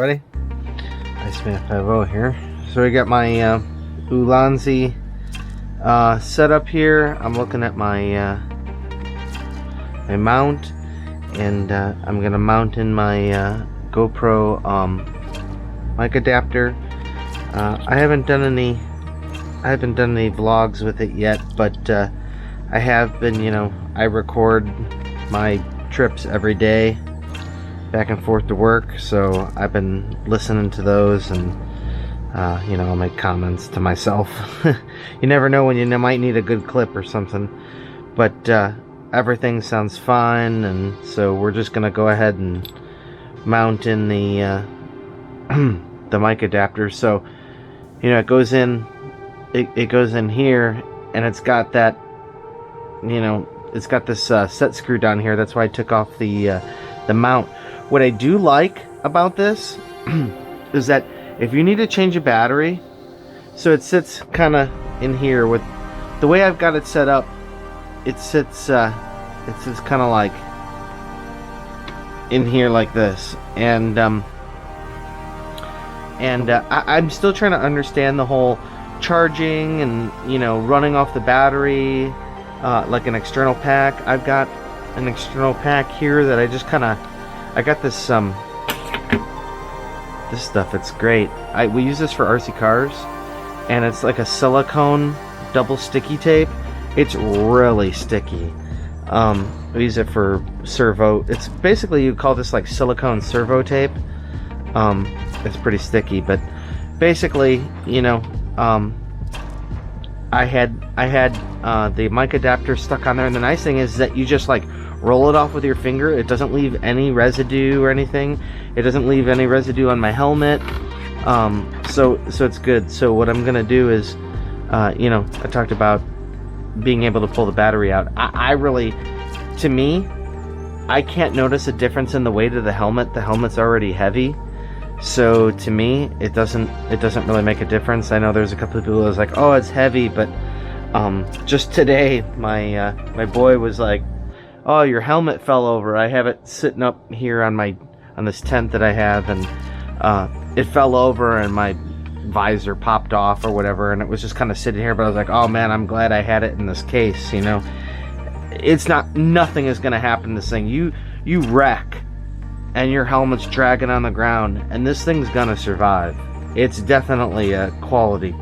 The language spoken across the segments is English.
everybody. Iceman50 here. So we got my Ulanzi set up here. I'm looking at my my mount, and I'm gonna mount in my GoPro mic adapter. I haven't done any vlogs with it yet, but I have been, I record my trips every day back and forth to work, so I've been listening to those, and I'll make comments to myself. You never know when you might need a good clip or something, but everything sounds fine, and so we're just gonna go ahead and mount in the the mic adapter. So it goes in here, and it's got that, it's got this set screw down here. That's why I took off the mount. What I do like about this is that if you need to change a battery, so it sits kind of in here. With the way I've got it set up, it sits kind of like in here like this, and I'm still trying to understand the whole charging and running off the battery, like an external pack. I've got an external pack here that I just I got this this stuff. It's great. We use this for RC cars, and it's like a silicone double sticky tape. It's really sticky. We use it for servo. It's basically, you call this like silicone servo tape. It's pretty sticky, but basically, I had the mic adapter stuck on there, and the nice thing is that you just like roll it off with your finger. It doesn't leave any residue or anything. It doesn't leave any residue on my helmet. So it's good. So what I'm gonna do is, I talked about being able to pull the battery out. I really, to me, I can't notice a difference in the weight of the helmet. The helmet's already heavy, so to me, it doesn't really make a difference. I know there's a couple of people that's like, oh, it's heavy, but just today, my boy was like, oh, your helmet fell over. I have it sitting up here on this tent that I have, and it fell over, and my visor popped off or whatever, and it was just kind of sitting here. But I was like, oh man, I'm glad I had it in this case. It's nothing is gonna happen to this thing. You wreck, and your helmet's dragging on the ground, and this thing's gonna survive. It's definitely a quality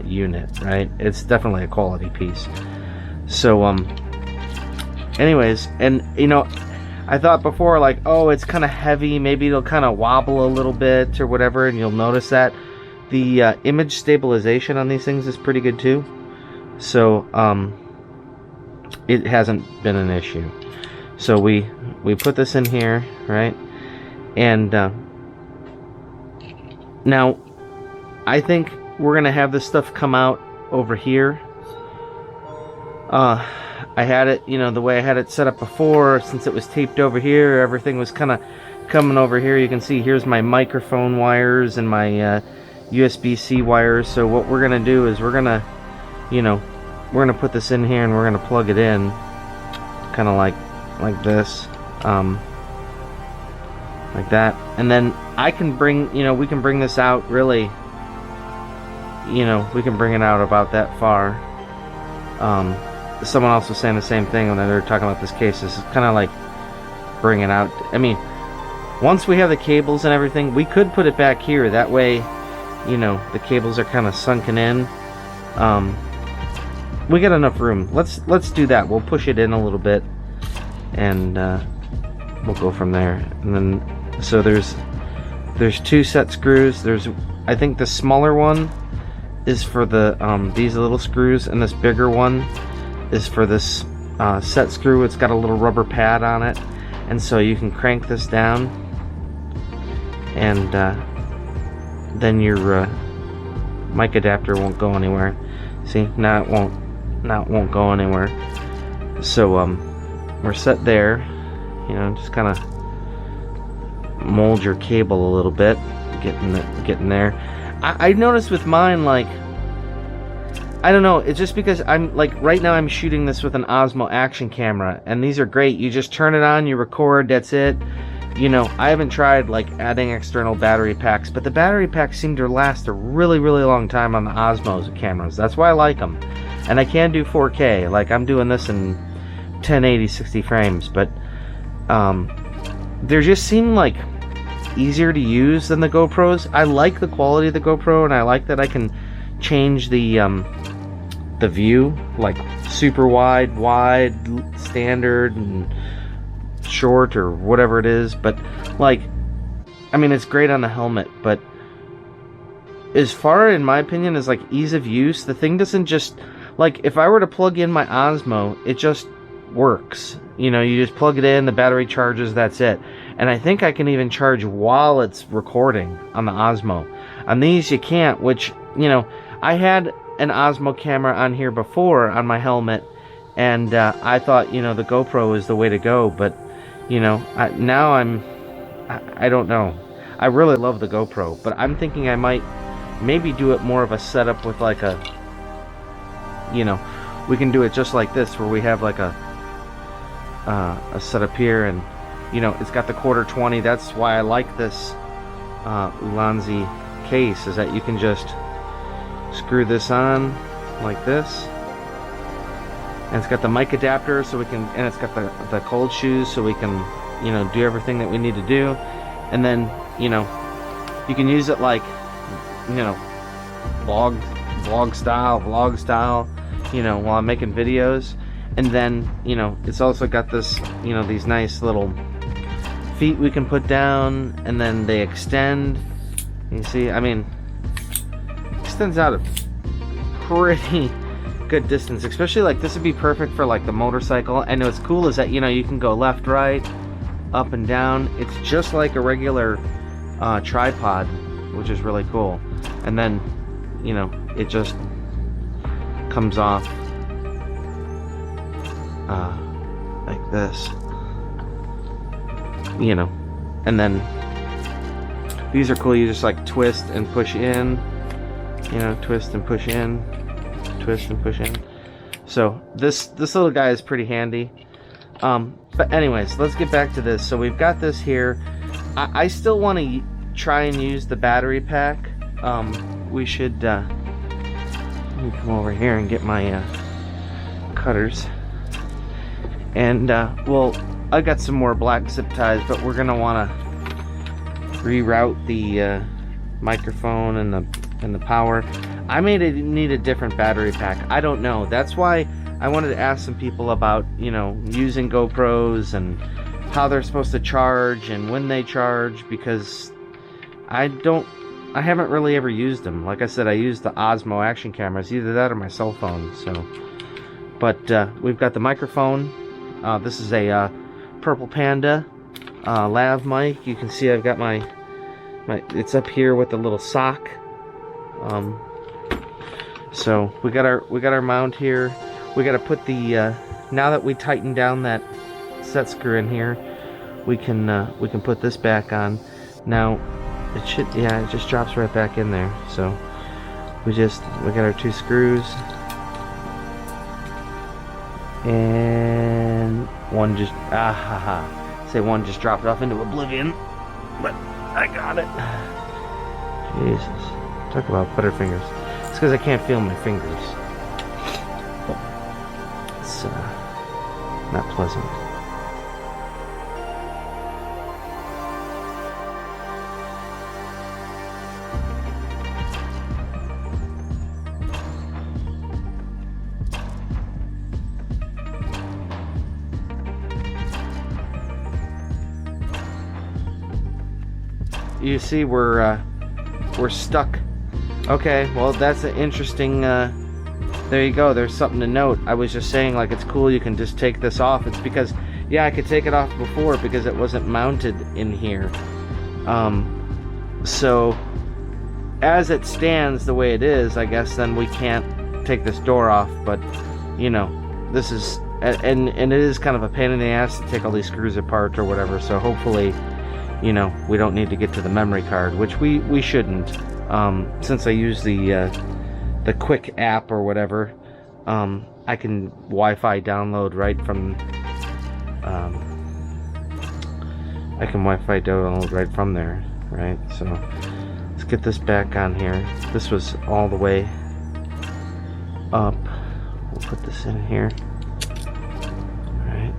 unit, right? It's definitely a quality piece. So anyways, and I thought before, like, oh, it's kind of heavy, maybe it'll kind of wobble a little bit or whatever, and you'll notice that. The image stabilization on these things is pretty good too, so it hasn't been an issue. So we put this in here, right? And now I think we're gonna have this stuff come out over here. I had it, the way I had it set up before, since it was taped over here, everything was kind of coming over here. You can see here's my microphone wires and my USB-C wires. So what we're gonna do is we're gonna put this in here, and we're gonna plug it in kind of like this, like that, and then I can bring, we can bring this out really, we can bring it out about that far. Someone else was saying the same thing when they were talking about this case. This is kind of like bring it out. I mean, once we have the cables and everything, we could put it back here. That way, the cables are kind of sunken in. We got enough room. Let's do that. We'll push it in a little bit, and we'll go from there. And then, so there's two set screws. I think the smaller one is for the these little screws, and this bigger one is for this set screw. It's got a little rubber pad on it, and so you can crank this down, and then your mic adapter won't go anywhere. See, now it won't go anywhere. So we're set there. Just kind of mold your cable a little bit, getting there. I noticed with mine, like, I don't know, it's just because I'm like, right now I'm shooting this with an Osmo action camera, and these are great. You just turn it on, you record, that's it. you know, I haven't tried like adding external battery packs, but the battery packs seem to last a really, really long time on the Osmo cameras. That's why I like them. And I can do 4K. Like, I'm doing this in 1080 60 frames, but they just seem like easier to use than the GoPros. I like the quality of the GoPro, and I like that I can change the view, like super wide, standard, and short, or whatever it is. But like, I mean, it's great on the helmet, but as far, in my opinion, as like ease of use, the thing doesn't just, like, if I were to plug in my Osmo, it just works. You know, you just plug it in, the battery charges, that's it. And I think I can even charge while it's recording on the Osmo. On these you can't, which, you know, I had an Osmo camera on here before on my helmet, and I thought, you know, the GoPro is the way to go, but, you know, now I don't know. I really love the GoPro, but I'm thinking I might maybe do it more of a setup with like a, you know, we can do it just like this, where we have like a setup here, and, you know, it's got the 1/4-20. That's why I like this Ulanzi case, is that you can just screw this on like this, and it's got the mic adapter, so we can, and it's got the cold shoes, so we can, you know, do everything that we need to do. And then, you know, you can use it like, you know, vlog style, you know, while I'm making videos. And then, you know, it's also got this, you know, these nice little feet we can put down, and then they extend. You see, I mean, extends out a pretty good distance, especially like this would be perfect for like the motorcycle. And what's cool is that, you know, you can go left, right, up and down. It's just like a regular tripod, which is really cool. And then, you know, it just comes off like this, you know. And then these are cool. You just like twist and push in, you know, twist and push in, twist and push in. So this little guy is pretty handy. But anyways, let's get back to this. So we've got this here. I still want to try and use the battery pack. We should let me come over here and get my cutters. And well, I got some more black zip ties, but we're gonna want to reroute the microphone and the power. I may need a different battery pack. I don't know. That's why I wanted to ask some people about, you know, using GoPros and how they're supposed to charge and when they charge, because I haven't really ever used them. Like I said, I use the Osmo action cameras, either that or my cell phone. So, but we've got the microphone. This is a Purple Panda lav mic. You can see I've got my it's up here with the little sock. So we got our mount here. We got to put the now that we tighten down that set screw in here, we can put this back on. Now it should, yeah, it just drops right back in there. So we got our 2 screws, and one just say one just dropped off into oblivion, but I got it. Jesus, talk about butterfingers. It's because I can't feel my fingers. It's not pleasant. You see, we're stuck. Okay, well, that's an interesting, there you go, there's something to note. I was just saying, like, it's cool you can just take this off. It's because, yeah, I could take it off before because it wasn't mounted in here. So as it stands the way it is, I guess then we can't take this door off. But, you know, this is, and it is kind of a pain in the ass to take all these screws apart or whatever. So hopefully, you know, we don't need to get to the memory card, which we shouldn't. Since I use the Quick app or whatever, I can Wi-Fi download right from I can Wi-Fi download right from there, right? So let's get this back on here. This was all the way up. We'll put this in here. Alright.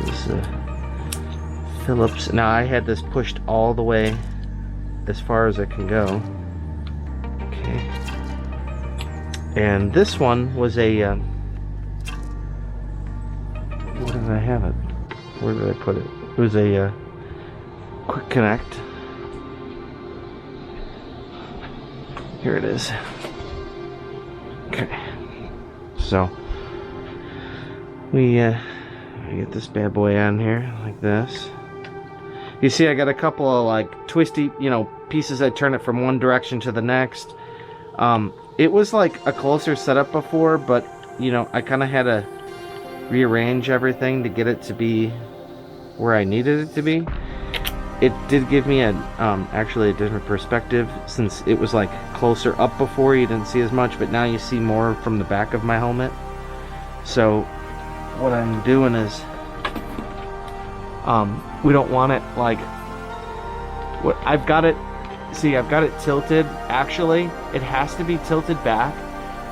This is Philips. Now I had this pushed all the way as far as it can go. Okay. And this one was a where did I have it? Where did I put it? It was a quick connect. Here it is. Okay. So we get this bad boy on here like this. You see, I got a couple of like twisty, you know, pieces. I turn it from one direction to the next. It was like a closer setup before, but you know, I kind of had to rearrange everything to get it to be where I needed it to be. It did give me actually a different perspective, since it was like closer up before. You didn't see as much, but now you see more from the back of my helmet. So what I'm doing is we don't want it like what I've got it. See, I've got it tilted. Actually, it has to be tilted back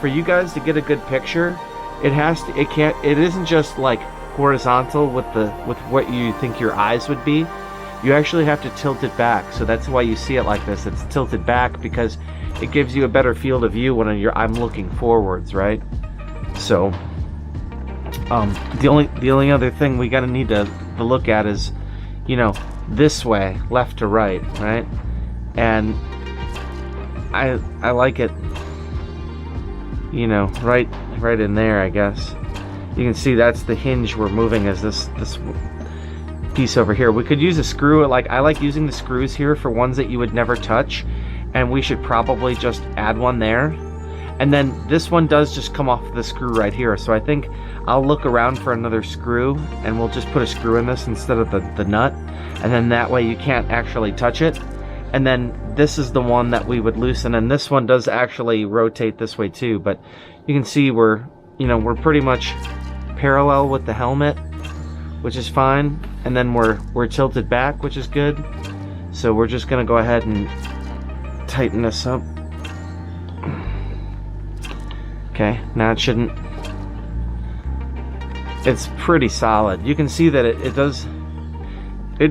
for you guys to get a good picture. It has to. It isn't just like horizontal with what you think your eyes would be. You actually have to tilt it back. So that's why you see it like this. It's tilted back because it gives you a better field of view when I'm looking forwards, right? So the only other thing we gotta need to look at is, you know, this way, left to right, right? And I like it, you know, right in there, I guess. You can see that's the hinge we're moving, as this piece over here. We could use a screw. Like, I like using the screws here for ones that you would never touch, and we should probably just add one there. And then this one does just come off the screw right here, so I think I'll look around for another screw, and we'll just put a screw in this instead of the nut, and then that way you can't actually touch it. And then this is the one that we would loosen, and this one does actually rotate this way too, but you can see we're pretty much parallel with the helmet, which is fine. And then we're tilted back, which is good. So we're just gonna go ahead and tighten this up. Okay, now it's pretty solid. You can see that it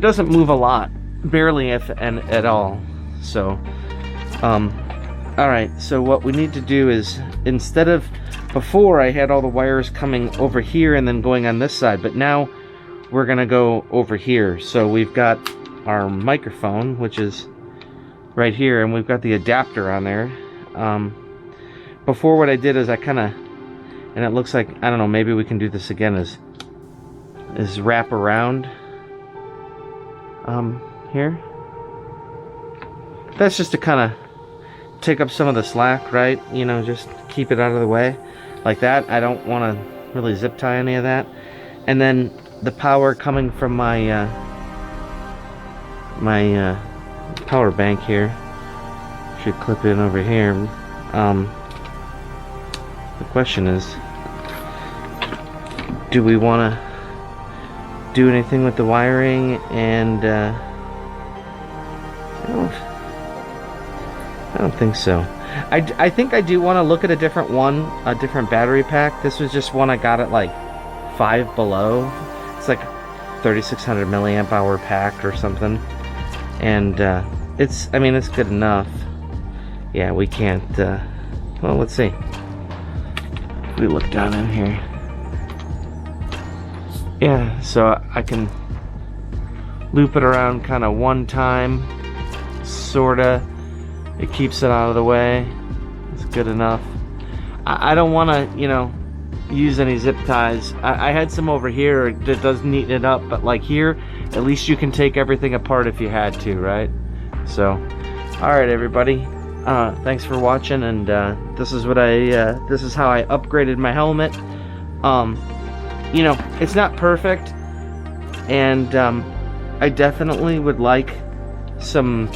doesn't move a lot, barely if and at all. So alright, so what we need to do is, instead of before I had all the wires coming over here and then going on this side, but now we're gonna go over here. So we've got our microphone, which is right here, and we've got the adapter on there. Before, what I did is I kind of, and it looks like, I don't know, maybe we can do this again, is wrap around here. That's just to kind of take up some of the slack, right? You know, just keep it out of the way like that. I don't want to really zip tie any of that. And then the power coming from my power bank here should clip in over here. The question is, do we want to do anything with the wiring? And I don't think so. I think I do want to look at a different battery pack. This was just one I got at like Five Below. It's like 3600 milliamp hour pack or something, and it's good enough. Yeah, we can't. Well, let's see. We look down in here. Yeah, so I can loop it around kind of one time, sorta. It keeps it out of the way. It's good enough. I don't want to, use any zip ties. I had some over here that does neaten it up, but like here, at least you can take everything apart if you had to, right? So, all right, everybody. Thanks for watching, and this is how I upgraded my helmet. It's not perfect, and I definitely would like some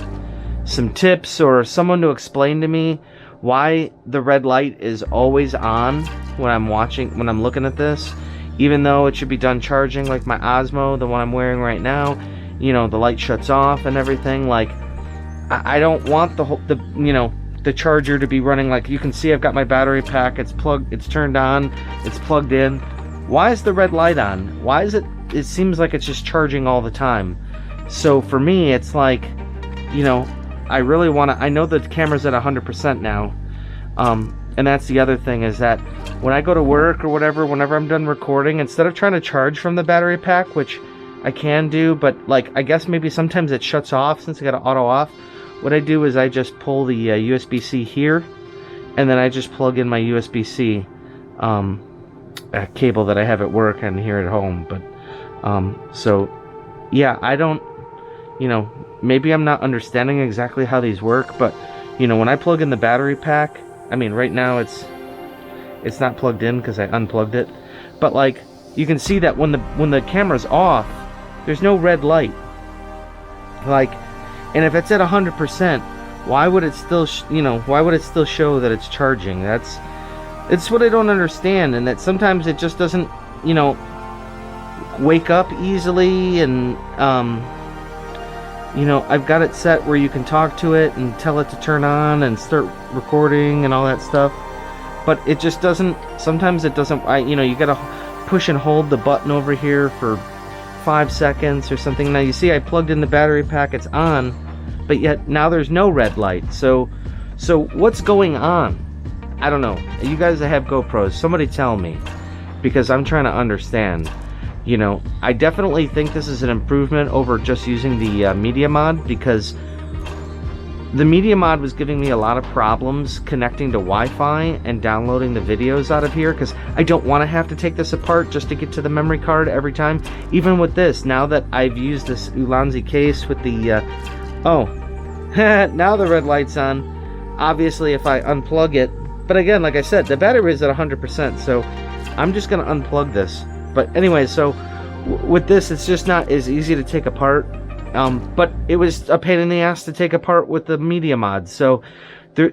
tips or someone to explain to me why the red light is always on when I'm looking at this, even though it should be done charging. Like my Osmo, the one I'm wearing right now, you know, the light shuts off and everything. Like, I don't want the whole, you know, the charger to be running. Like, you can see I've got my battery pack, it's plugged, it's turned on, it's plugged in. Why is the red light on? Why is it seems like it's just charging all the time. So for me, it's like, you know, I really want to, I know the camera's at 100% now, and that's the other thing, is that when I go to work or whatever, whenever I'm done recording, instead of trying to charge from the battery pack, which I can do, but like, I guess maybe sometimes it shuts off since I got it auto off, what I do is I just pull the USB-C here, and then I just plug in my USB-C cable that I have at work and here at home. But so yeah, I don't, you know, maybe I'm not understanding exactly how these work, but you know, when I plug in the battery pack, I mean, right now it's not plugged in because I unplugged it, but like, you can see that when the camera's off, there's no red light. Like, and if it's at 100%, why would it still you know, why would it still show that it's charging? It's what I don't understand. And that sometimes it just doesn't, you know, wake up easily. And you know, I've got it set where you can talk to it and tell it to turn on and start recording and all that stuff, but it just doesn't. Sometimes it doesn't. You know, you gotta push and hold the button over here for 5 seconds or something. Now you see I plugged in the battery pack, it's on, but yet now there's no red light. So what's going on? I don't know. You guys that have GoPros, somebody tell me, because I'm trying to understand. You know, I definitely think this is an improvement over just using the media mod, because the media mod was giving me a lot of problems connecting to Wi-Fi and downloading the videos out of here, because I don't want to have to take this apart just to get to the memory card every time. Even with this, now that I've used this Ulanzi case with the oh now the red light's on. Obviously if I unplug it, but again, like I said, the battery is at 100%, so I'm just gonna unplug this. But anyway, so with this, it's just not as easy to take apart. But it was a pain in the ass to take apart with the media mod. So there,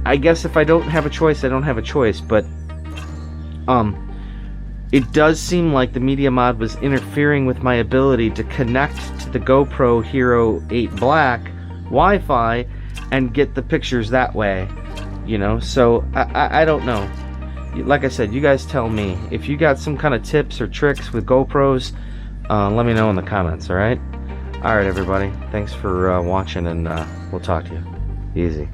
I guess if I don't have a choice, I don't have a choice. But it does seem like the media mod was interfering with my ability to connect to the GoPro Hero 8 Black Wi-Fi and get the pictures that way. You know, so I don't know. Like I said, you guys tell me. If you got some kind of tips or tricks with GoPros, let me know in the comments, alright? Alright everybody, thanks for watching, and we'll talk to you. Easy.